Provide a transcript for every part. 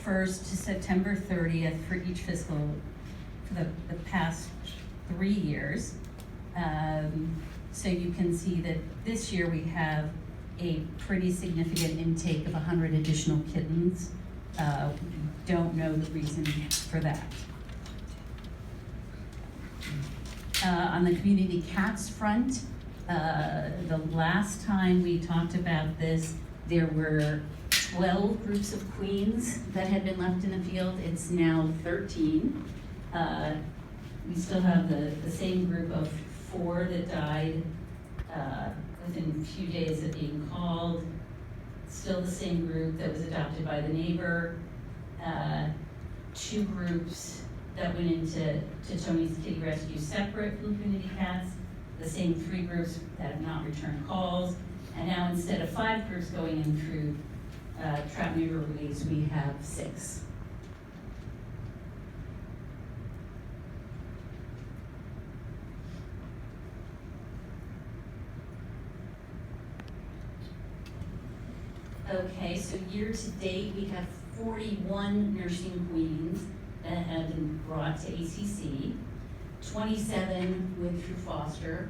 1st to September 30th for each fiscal, for the past 3 years. So you can see that this year we have a pretty significant intake of 100 additional kittens. Don't know the reason for that. On the community cats front, the last time we talked about this, there were 12 groups of queens that had been left in the field. It's now 13. We still have the same group of 4 that died within a few days of being called. Still the same group that was adopted by the neighbor. 2 groups that went into Tony's Kitty Rescue separate from community cats. The same 3 groups that have not returned calls. And now instead of 5 groups going in through trap neuter release, we have 6. Okay, so year to date, we have 41 nursing queens that have been brought to ACC. 27 went through foster.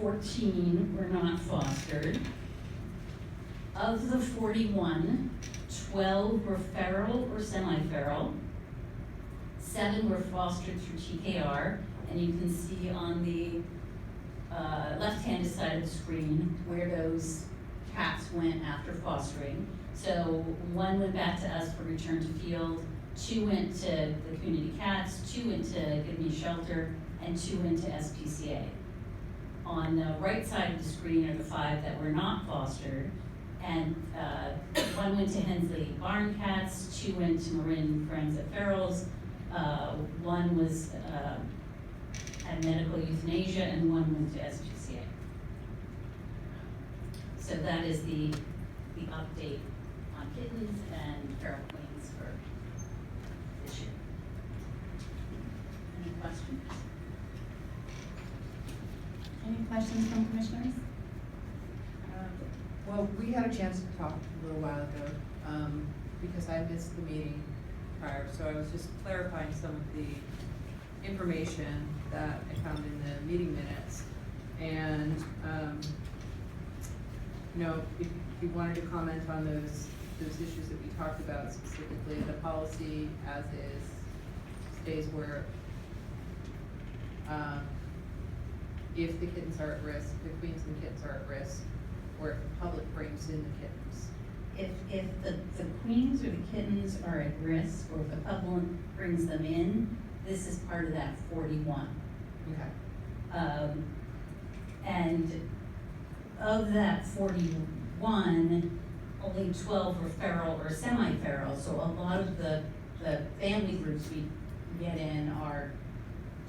14 were not fostered. Of the 41, 12 were feral or semi-feral. 7 were fostered through TKR, and you can see on the left-hand side of the screen where those cats went after fostering. So 1 went back to us for return to field, 2 went to the community cats, 2 went to Give Me Shelter, and 2 went to SPCA. On the right side of the screen are the 5 that were not fostered, and 1 went to Hensley Barn Cats, 2 went to Marin Friends at Ferals, 1 was at Medical Euthanasia, and 1 went to SPCA. So that is the update on kittens and feral queens for this year. Any questions? Any questions from commissioners? Well, we had a chance to talk a little while ago, because I missed the meeting prior, so I was just clarifying some of the information that I found in the meeting minutes. And, you know, if you wanted to comment on those issues that we talked about, specifically the policy as is stays where, if the kittens are at risk, the queens and the kittens are at risk, or if the public brings in the kittens. If the queens or the kittens are at risk, or if the public brings them in, this is part of that 41. Okay. And of that 41, only 12 were feral or semi-feral, so a lot of the family groups we get in are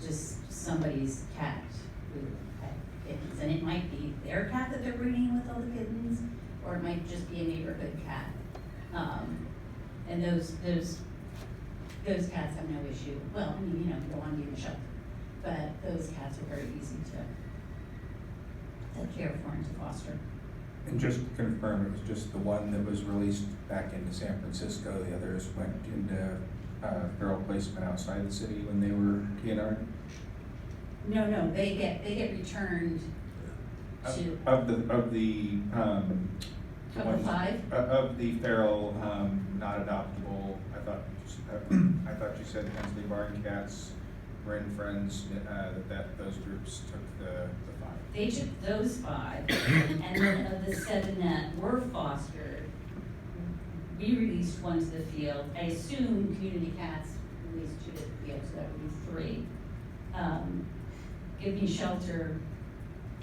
just somebody's cat who had kittens. And it might be their cat that they're bringing with all the kittens, or it might just be a neighborhood cat. And those cats have no issue. Well, I mean, you know, you don't want to be in a shelter, but those cats are very easy to care for and to foster. And just to confirm, it was just the one that was released back into San Francisco. The others went into feral placement outside the city when they were TNR? No, they get returned to. Of the Of the 5? Of the feral, not adoptable, I thought you said Hensley Barn Cats, Marin Friends, that those groups took the 5. They took those 5, and then of the 7 that were fostered, we released 1 to the field. I assume community cats released 2 to the field, so that would be 3. Give Me Shelter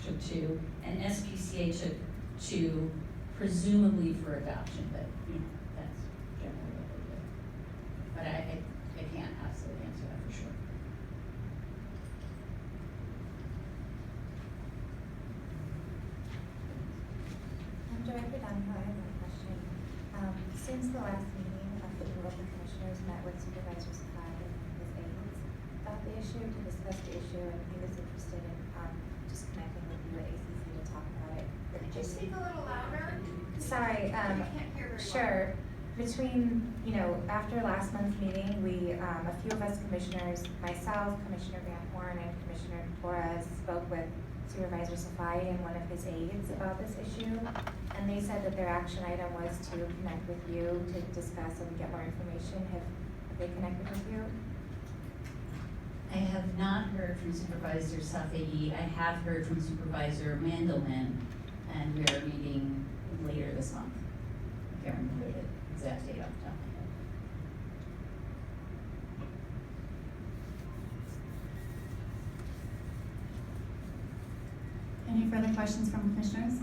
took 2, and SPCA took 2, presumably for adoption, but you know, that's generally what they do. But I can't absolutely answer that for sure. Director Donahoe, I have one question. Since the last meeting, the Board of Commissioners met with Supervisor Sakai and his aides about the issue to discuss the issue, and he was interested in just connecting with you at ACC to talk about it. Could you speak a little louder? Sorry. I can't hear very well. Sure. between, you know, after last month's meeting, we, a few of us commissioners, myself, Commissioner Van Horn, and Commissioner Torres spoke with Supervisor Safai and one of his aides about this issue. And they said that their action item was to connect with you to discuss and get more information. Have they connected with you? I have not heard from Supervisor Safai. I have heard from Supervisor Mandelman, and we are meeting later this month. I can't remember the exact date off the top of my head. Any further questions from commissioners?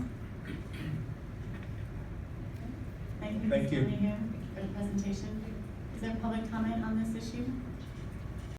Thank you, Thank Ms. you. Flanagan, for the presentation. Is there public comment on this issue?